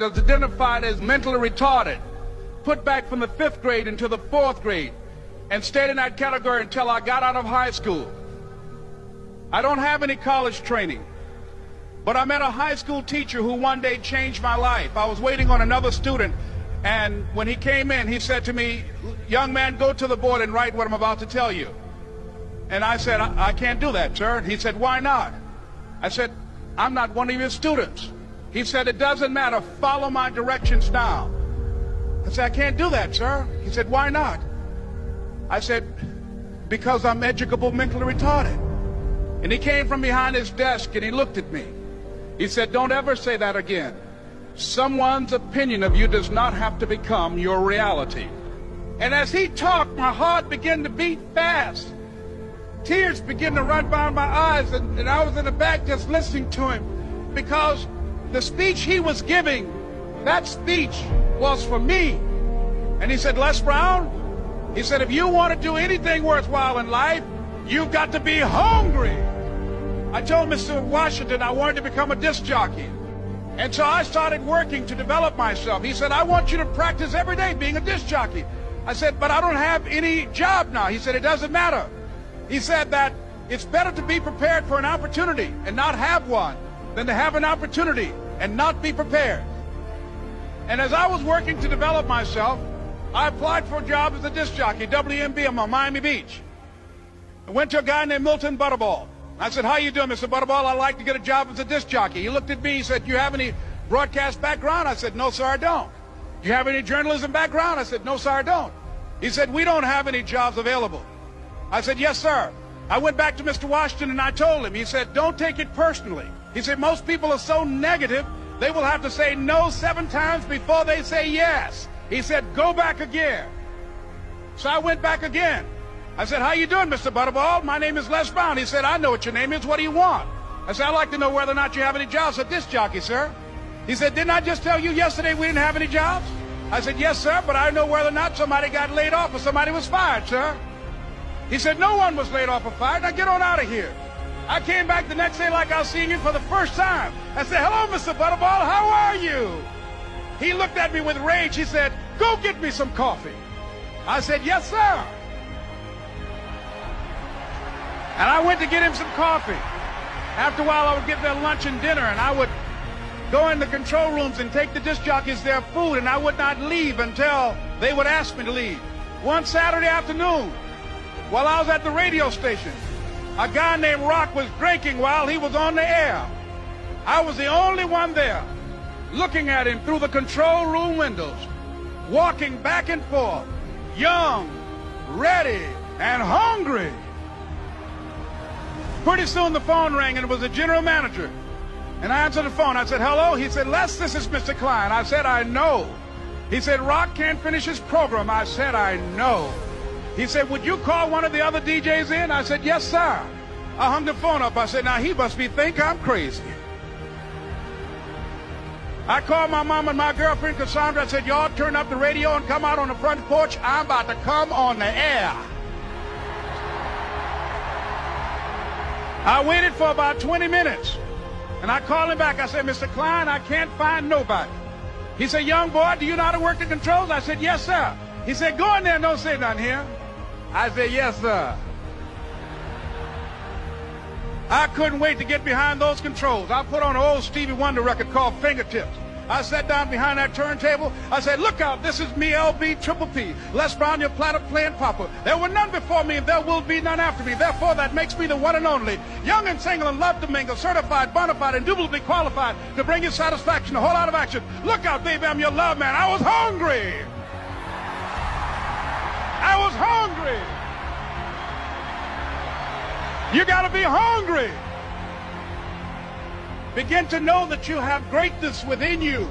was identified as mentally retarded, put back from the 5th grade into the 4th grade, and stayed in that category until I got out of high school. I don't have any college training, but I met a high school teacher who one day changed my life. I was waiting on another student, and when he came in, he said to me, "Young man, go to the board and write what I'm about to tell you." And I said, I can't do that, sir. And he said, "Why not?" I said, "I'm not one of your students." He said, "It doesn't matter. Follow my directions now." I said, "I can't do that, sir." He said, "Why not?" I said, "Because I'm educable mentally retarded." And he came from behind his desk and he looked at me. He said, "Don't ever say that again. Someone's opinion of you does not have to become your reality." And as he talked, my heart began to beat fast. Tears began to run down my eyes, and I was in the back just listening to him, because the speech he was giving, that speech was for me. And he said, "Les Brown," he said, "if you want to do anything worthwhile in life, you've got to be hungry." I told Mr. Washington I wanted to become a disc jockey. And so I started working to develop myself. He said, "I want you to practice every day being a disc jockey." I said, "But I don't have any job now." He said, "It doesn't matter." He said that it's better to be prepared for an opportunity and not have one than to have an opportunity and not be prepared. And as I was working to develop myself, I applied for a job as a disc jockey, WMBM on Miami Beach. I went to a guy named Milton Butterball. I said, "How you doing, Mr. Butterball? I'd like to get a job as a disc jockey." He looked at me, he said, "Do you have any broadcast background?" I said, "No, sir, I don't." "Do you have any journalism background?" I said, "No, sir, I don't." He said, "We don't have any jobs available." I said, "Yes, sir." I went back to Mr. Washington and I told him. He said, "Don't take it personally." He said, "Most people are so negative, they will have to say no 7 times before they say yes." He said, "Go back again." So I went back again. I said, "How you doing, Mr. Butterball? My name is Les Brown." He said, "I know what your name is. What do you want?" I said, "I'd like to know whether or not you have any jobs at disc jockey, sir." He said, "Didn't I just tell you yesterday we didn't have any jobs?" I said, "Yes, sir, but I know whether or not somebody got laid off or somebody was fired, sir." He said, "No one was laid off or fired. Now get on out of here." I came back the next day like I was seeing you for the first time. I said, "Hello, Mr. Butterball, how are you?" He looked at me with rage. He said, "Go get me some coffee." I said, "Yes, sir." And I went to get him some coffee. After a while, I would get their lunch and dinner, and I would go in the control rooms and take the disc jockeys their food, and I would not leave until they would ask me to leave. One Saturday afternoon, while I was at the radio station, a guy named Rock was drinking while he was on the air. I was the only one there, looking at him through the control room windows, walking back and forth, young, ready, and hungry. Pretty soon the phone rang, and it was the general manager. And I answered the phone. I said, "Hello?" He said, "Les, this is Mr. Klein." I said, "I know." He said, "Rock can't finish his program." I said, "I know." He said, "Would you call one of the other DJs in?" I said, "Yes, sir." I hung the phone up. I said, "Now he must think I'm crazy." I called my mom and my girlfriend, Cassandra. I said, "Y'all turn up the radio and come out on the front porch. I'm about to come on the air." I waited for about 20 minutes, and I called him back. I said, "Mr. Klein, I can't find nobody." He said, "Young boy, do you know how to work the controls?" I said, "Yes, sir." He said, "Go in there and don't say nothing here." I said, "Yes, sir." I couldn't wait to get behind those controls. I put on an old Stevie Wonder record called Fingertips. I sat down behind that turntable. I said, "Look out, this is me, LB Triple P, Les Brown, your platter playing papa. There were none before me, and there will be none after me. Therefore, that makes me the one and only. Young and single and love to mingle, certified, bona fide, indubitably qualified to bring you satisfaction, a whole lot of action. Look out, baby, I'm your love man." I was hungry. I was hungry. You got to be hungry. Begin to know that you have greatness within you.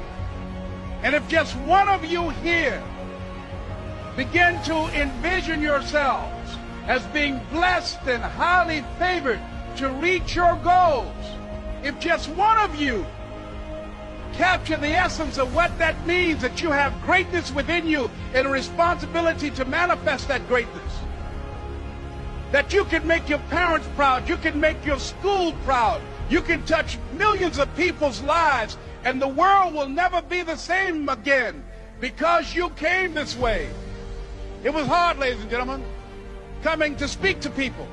And if just one of you here begin to envision yourselves as being blessed and highly favored to reach your goals, if just one of you capture the essence of what that means, that you have greatness within you and a responsibility to manifest that greatness, that you can make your parents proud, you can make your school proud, you can touch millions of people's lives And the world will never be the same again because you came this way. It was hard, ladies and gentlemen, coming to speak to people.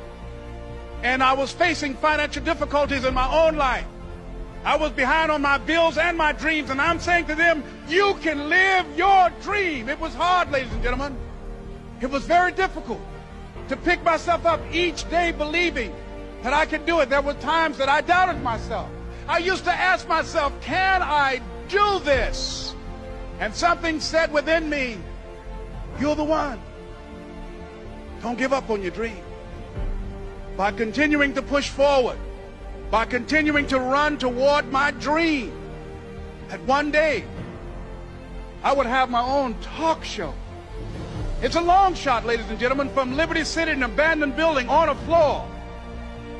And I was facing financial difficulties in my own life. I was behind on my bills and my dreams, and I'm saying to them, you can live your dream. It was hard, ladies and gentlemen. It was very difficult to pick myself up each day believing that I could do it. There were times that I doubted myself. I used to ask myself, can I do this? And something said within me, you're the one. Don't give up on your dream. By continuing to push forward, by continuing to run toward my dream, that one day I would have my own talk show. It's a long shot, ladies and gentlemen, from Liberty City, an abandoned building on a floor,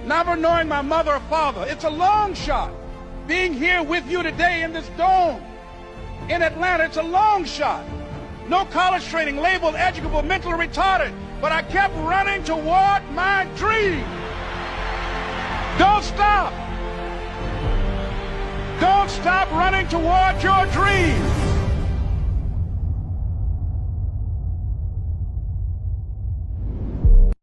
never knowing my mother or father. It's a long shot. Being here with you today in this dome in Atlanta, it's a long shot. No college training, labeled educable, mentally retarded, but I kept running toward my dream. Don't stop. Don't stop running toward your dream.